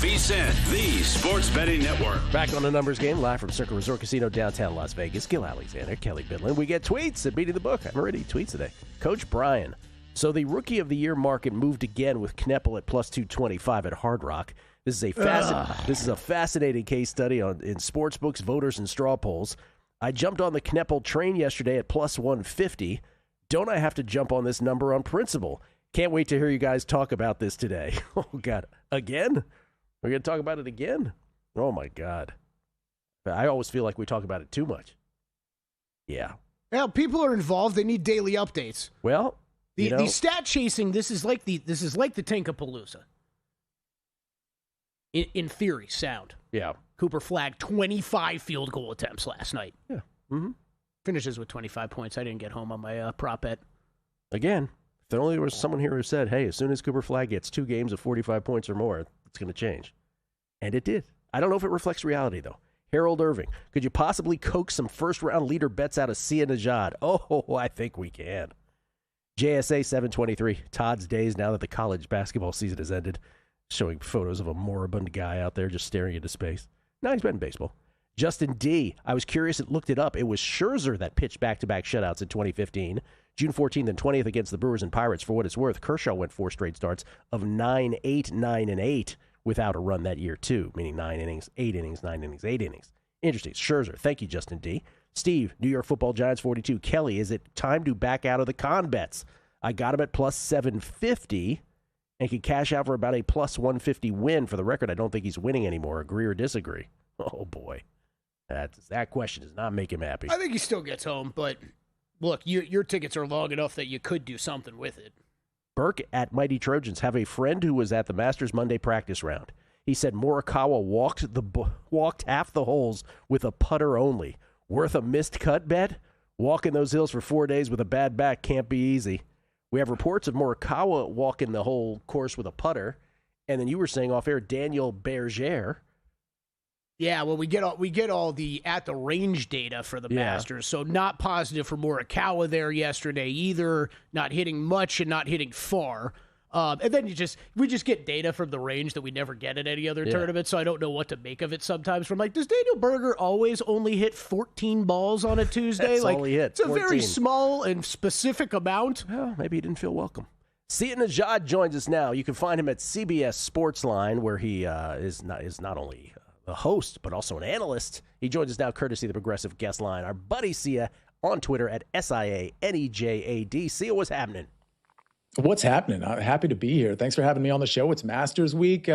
Speaker 16: VSiN, the Sports Betting Network.
Speaker 4: Back on the numbers game, live from Circa Resort Casino, downtown Las Vegas. Gil Alexander, Kelly Bidlin. We get tweets at Beating the Book. I'm already tweets today. Coach Brian. So the Rookie of the Year market moved again with Kneppel at plus 225 at Hard Rock. This is a fascinating case study in sports books, voters, and straw polls. I jumped on the Kneppel train yesterday at plus 150. Don't I have to jump on this number on principle? Can't wait to hear you guys talk about this today. Oh, God. Again? We're going to talk about it again? Oh, my God. I always feel like we talk about it too much. Yeah.
Speaker 5: Well, people are involved. They need daily updates.
Speaker 4: Well,
Speaker 5: the stat chasing, this is like the Tinkapalooza. In theory, sound.
Speaker 4: Yeah.
Speaker 5: Cooper flagged 25 field goal attempts last night.
Speaker 4: Yeah. Mm-hmm.
Speaker 5: Finishes with 25 points. I didn't get home on my prop bet.
Speaker 4: Again, if there only was someone here who said, hey, as soon as Cooper Flagg gets 2 games of 45 points or more, it's going to change. And it did. I don't know if it reflects reality, though. Harold Irving, could you possibly coax some first-round leader bets out of Sia Nejad? Oh, I think we can. JSA 723, Todd's days now that the college basketball season has ended. Showing photos of a moribund guy out there just staring into space. No, he's betting baseball. Justin D. I was curious and looked it up. It was Scherzer that pitched back-to-back shutouts in 2015. June 14th and 20th against the Brewers and Pirates. For what it's worth, Kershaw went 4 straight starts of 9, 8, 9, and 8 without a run that year, too, meaning 9 innings, 8 innings, 9 innings, 8 innings. Interesting. Scherzer. Thank you, Justin D. Steve, New York Football Giants 42. Kelly, is it time to back out of the con bets? I got him at plus 750 and can cash out for about a plus 150 win. For the record, I don't think he's winning anymore. Agree or disagree? Oh, boy. That question does not make him happy.
Speaker 5: I think he still gets home, but look, your tickets are long enough that you could do something with it.
Speaker 4: Burke at Mighty Trojans have a friend who was at the Masters Monday practice round. He said Morikawa walked half the holes with a putter only. Worth a missed cut bet? Walking those hills for 4 days with a bad back can't be easy. We have reports of Morikawa walking the whole course with a putter, and then you were saying off air Daniel Berger.
Speaker 5: Yeah, well, we get all the at the range data for the Masters, so not positive for Morikawa there yesterday either. Not hitting much and not hitting far. And then we just get data from the range that we never get at any other tournament, so I don't know what to make of it sometimes. From does Daniel Berger always only hit 14 balls on a Tuesday?
Speaker 4: That's all he hit.
Speaker 5: It's a 14. Very small and specific amount.
Speaker 4: Well, maybe he didn't feel welcome. Sia Nejad joins us now. You can find him at CBS Sportsline, where he is not only a host, but also an analyst. He joins us now courtesy of the Progressive Guest Line. Our buddy Sia on Twitter at SIANEJAD. Sia, what's happening?
Speaker 19: What's happening? I'm happy to be here. Thanks for having me on the show. It's Masters Week.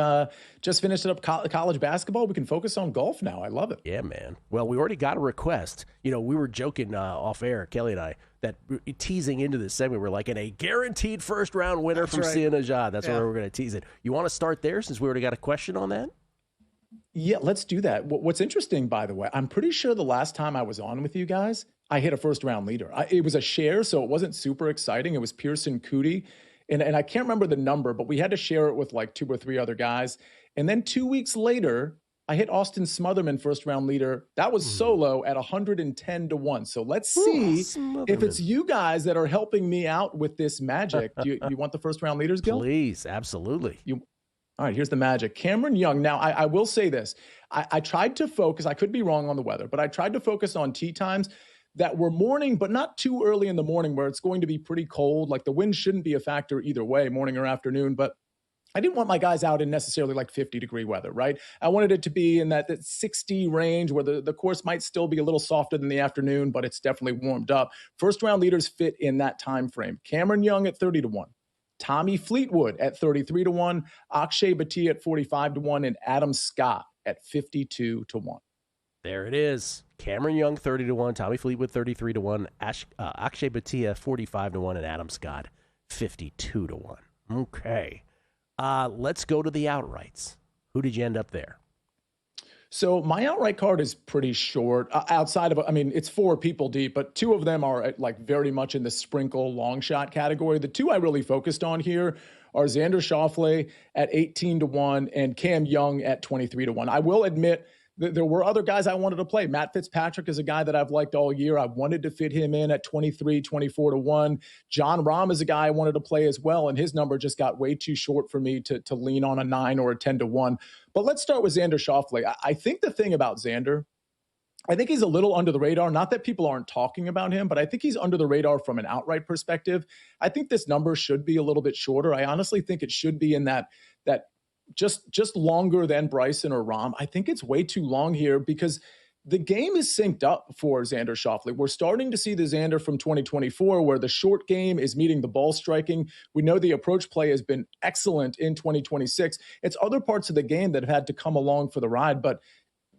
Speaker 19: Just finished up college basketball. We can focus on golf now. I love it.
Speaker 4: Yeah, man. Well, we already got a request. We were joking off air, Kelly and I, that teasing into this segment, we're like, and a guaranteed first-round winner from Sia Nejad. That's where we're going to tease it. You want to start there since we already got a question on that?
Speaker 19: Yeah, let's do that. What's interesting, by the way, I'm pretty sure the last time I was on with you guys, I hit a first-round leader. It was a share, so it wasn't super exciting. It was Pearson Cootie, and I can't remember the number, but we had to share it with like 2 or 3 other guys. And then 2 weeks later, I hit Austin Smotherman first-round leader. That was solo at 110-1. So let's see if it's you guys that are helping me out with this magic. Do you want the first-round leaders, Gil?
Speaker 4: Please, absolutely.
Speaker 19: All right, here's the magic. Cameron Young. Now, I will say this. I tried to focus. I could be wrong on the weather, but I tried to focus on tee times that were morning, but not too early in the morning where it's going to be pretty cold. Like the wind shouldn't be a factor either way, morning or afternoon. But I didn't want my guys out in necessarily like 50-degree weather, right? I wanted it to be in that 60 range where the course might still be a little softer than the afternoon, but it's definitely warmed up. First-round leaders fit in that time frame. Cameron Young at 30-1. Tommy Fleetwood at 33-1, Akshay Bhatia at 45-1, and Adam Scott at 52-1.
Speaker 4: There it is. Cameron Young 30-1, Tommy Fleetwood 33-1, Akshay Bhatia 45-1, and Adam Scott 52-1. Okay. Let's go to the outrights. Who did you end up there?
Speaker 19: So my outright card is pretty short. Outside of, it's 4 people deep, but 2 of them are like very much in the sprinkle long shot category. The 2 I really focused on here are Xander Schauffele at 18-1 and Cam Young at 23-1. I will admit There were other guys I wanted to play. Matt Fitzpatrick is a guy that I've liked all year. I wanted to fit him in at 23, 24 to 1. John Rahm is a guy I wanted to play as well, and his number just got way too short for me to lean on a 9 or a 10 to 1. But let's start with Xander Schauffele. I think the thing about Xander, I think he's a little under the radar. Not that people aren't talking about him, but I think he's under the radar from an outright perspective. I think this number should be a little bit shorter. I honestly think it should be in that just longer than Bryson or Rahm. I think it's way too long here because the game is synced up for Xander Schauffele. We're starting to see the Xander from 2024 where the short game is meeting the ball striking. We know the approach play has been excellent in 2026. It's other parts of the game that have had to come along for the ride, but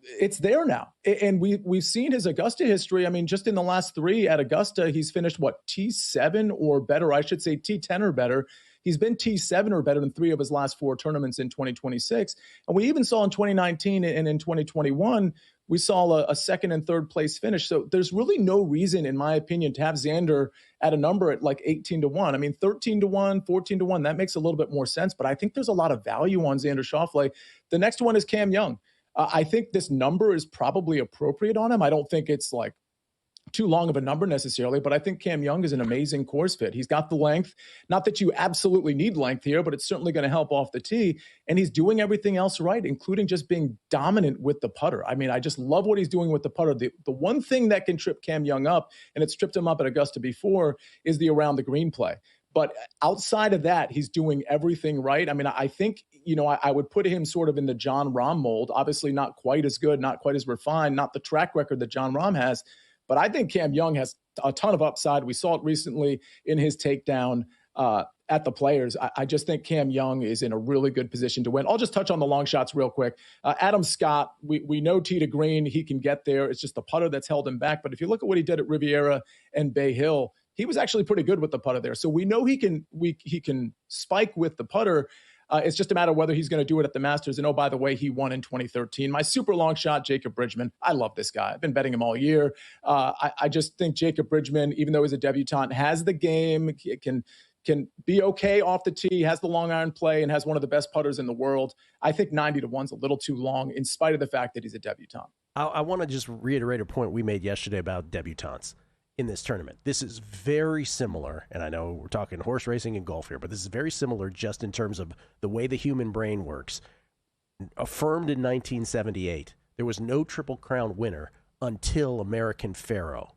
Speaker 19: it's there now. And we've seen his Augusta history. I mean, just in the last 3 at Augusta, he's finished, T7 or better? I should say T10 or better. He's been T7 or better in 3 of his last 4 tournaments in 2026. And we even saw in 2019 and in 2021, we saw a second and third place finish. So there's really no reason, in my opinion, to have Xander at a number at like 18 to 1. I mean, 13 to 1, 14 to 1, that makes a little bit more sense. But I think there's a lot of value on Xander Schauffele. The next one is Cam Young. I think this number is probably appropriate on him. I don't think it's like too long of a number necessarily, but I think Cam Young is an amazing course fit. He's got the length. Not that you absolutely need length here, but it's certainly going to help off the tee. And he's doing everything else right, including just being dominant with the putter. I mean, I just love what he's doing with the putter. The one thing that can trip Cam Young up, and it's tripped him up at Augusta before, is the around the green play. But outside of that, he's doing everything right. I mean, I think, I would put him sort of in the John Rahm mold. Obviously not quite as good, not quite as refined, not the track record that John Rahm has. But I think Cam Young has a ton of upside. We saw it recently in his takedown at the Players. I just think Cam Young is in a really good position to win. I'll just touch on the long shots real quick. Adam Scott, we know tee to green, he can get there. It's just the putter that's held him back. But if you look at what he did at Riviera and Bay Hill, he was actually pretty good with the putter there. So we know he can spike with the putter. It's just a matter of whether he's going to do it at the Masters. And oh, by the way, he won in 2013. My super long shot, Jacob Bridgman. I love this guy. I've been betting him all year. I just think Jacob Bridgman, even though he's a debutant, has the game, can be okay off the tee, has the long iron play, and has one of the best putters in the world. I think 90 to 1's a little too long in spite of the fact that he's a debutant.
Speaker 4: I want to just reiterate a point we made yesterday about debutants in this tournament. This is very similar, and I know we're talking horse racing and golf here, but this is very similar just in terms of the way the human brain works. Affirmed in 1978, there was no Triple Crown winner until American Pharoah.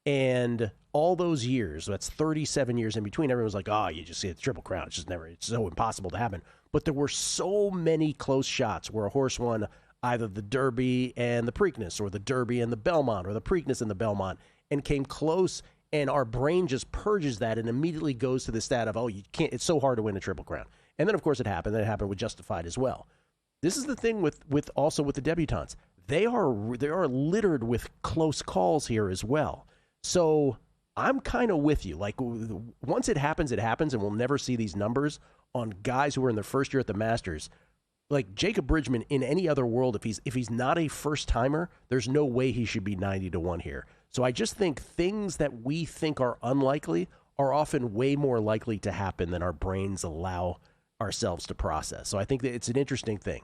Speaker 4: And all those years, that's 37 years in between, everyone's like, you just see the Triple Crown. It's so impossible to happen. But there were so many close shots where a horse won either the Derby and the Preakness, or the Derby and the Belmont, or the Preakness and the Belmont, and came close, and our brain just purges that and immediately goes to the stat of, you can't, it's so hard to win a Triple Crown. And then, of course, it happened. Then it happened with Justified as well. This is the thing with the debutantes. They are littered with close calls here as well. So I'm kind of with you. Like, once it happens, and we'll never see these numbers on guys who are in their first year at the Masters. Like Jacob Bridgman, in any other world, if he's not a first-timer, there's no way he should be 90 to 1 here. So I just think things that we think are unlikely are often way more likely to happen than our brains allow ourselves to process. So I think that it's an interesting thing.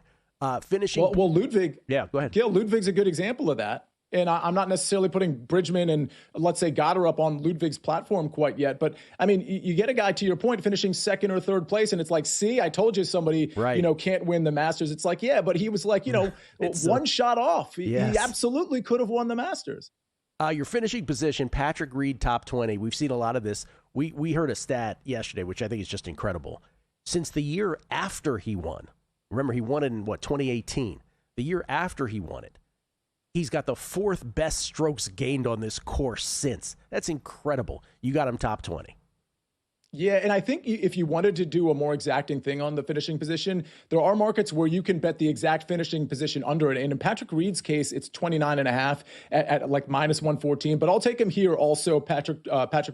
Speaker 4: Finishing.
Speaker 19: Well, Ludwig.
Speaker 4: Yeah, go ahead.
Speaker 19: Gil, Ludwig's a good example of that. And I'm not necessarily putting Bridgman and, let's say, Goddard up on Ludwig's platform quite yet. But, I mean, you get a guy, to your point, finishing second or third place, and it's like, see, I told you somebody, can't win the Masters. It's like, yeah, but he was like, one shot off. He absolutely could have won the Masters.
Speaker 4: Your finishing position, Patrick Reed, top 20. We've seen a lot of this. We heard a stat yesterday, which I think is just incredible. Since the year after he won, remember he won it in, 2018. The year after he won it, he's got the 4th best strokes gained on this course since. That's incredible. You got him top 20.
Speaker 19: Yeah, and I think if you wanted to do a more exacting thing on the finishing position, there are markets where you can bet the exact finishing position under it. And in Patrick Reed's case, it's 29.5 at like minus 114. But I'll take him here also, Patrick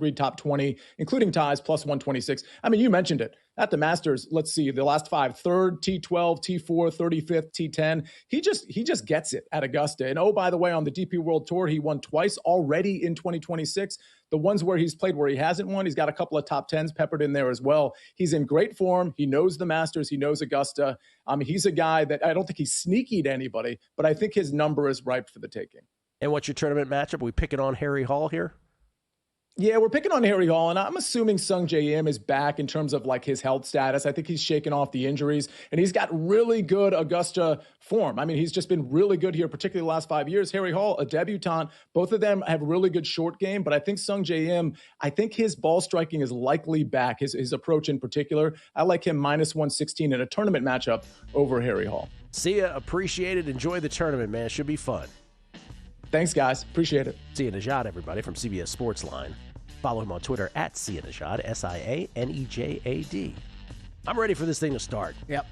Speaker 19: Reed top 20, including ties, plus 126. I mean, you mentioned it. At the Masters, let's see, the last 5, 3rd, T12, T4, 35th, T10. He just gets it at Augusta. And oh, by the way, on the DP World Tour, he won twice already in 2026. The ones where he's played where he hasn't won, he's got a couple of top 10s peppered in there as well. He's in great form. He knows the Masters. He knows Augusta. He's a guy that I don't think he's sneaky to anybody, but I think his number is ripe for the taking.
Speaker 4: And what's your tournament matchup? Are we picking on Harry Hall here?
Speaker 19: Yeah, we're picking on Harry Hall, and I'm assuming Sung Jae Im is back in terms of like his health status. I think he's shaken off the injuries, and he's got really good Augusta form. I mean, he's just been really good here, particularly the last 5 years. Harry Hall, a debutant. Both of them have really good short game, but I think Sung Jae Im, I think his ball striking is likely back, his approach in particular. I like him -116 in a tournament matchup over Harry Hall.
Speaker 4: Sia, appreciate it. Enjoy the tournament, man. Should be fun.
Speaker 19: Thanks, guys. Appreciate it.
Speaker 4: Sia Nejad, everybody, from CBS Sportsline. Follow him on Twitter at Sia Nejad, SIANEJAD. I'm ready for this thing to start.
Speaker 5: Yep.